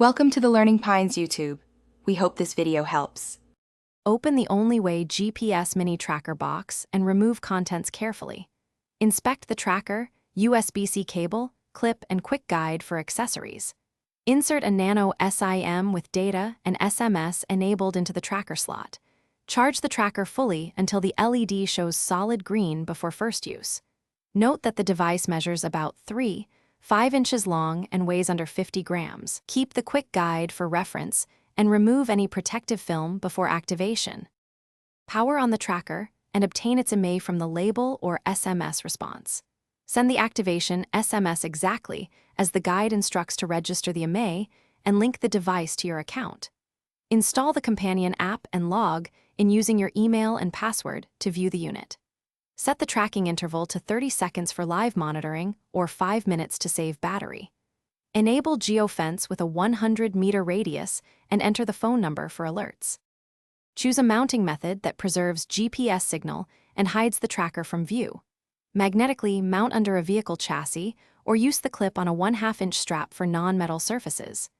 Welcome to the Learning Pines YouTube. We hope this video helps. Open the Only Way GPS Mini Tracker box and remove contents carefully. Inspect the tracker, USB-C cable, clip, and quick guide for accessories. Insert a nano SIM with data and SMS enabled into the tracker slot. Charge the tracker fully until the LED shows solid green before first use. Note that the device measures about 5 inches long and weighs under 50 grams. Keep the quick guide for reference and remove any protective film before activation. Power on the tracker and obtain its IMEI from the label or SMS response. Send the activation SMS exactly as the guide instructs to register the IMEI and link the device to your account. Install the companion app and log in using your email and password to view the unit. Set the tracking interval to 30 seconds for live monitoring or 5 minutes to save battery. Enable geofence with a 100-meter radius and enter the phone number for alerts. Choose a mounting method that preserves GPS signal and hides the tracker from view. Magnetically mount under a vehicle chassis or use the clip on a 1/2-inch strap for non-metal surfaces.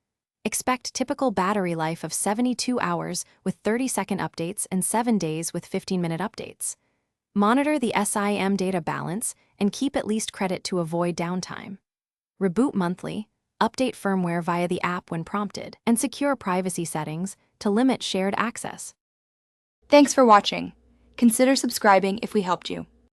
Expect typical battery life of 72 hours with 30-second updates and 7 days with 15-minute updates. Monitor the SIM data balance and keep at least credit to avoid downtime. Reboot monthly, update firmware via the app when prompted, and secure privacy settings to limit shared access. Thanks for watching. Consider subscribing if we helped you.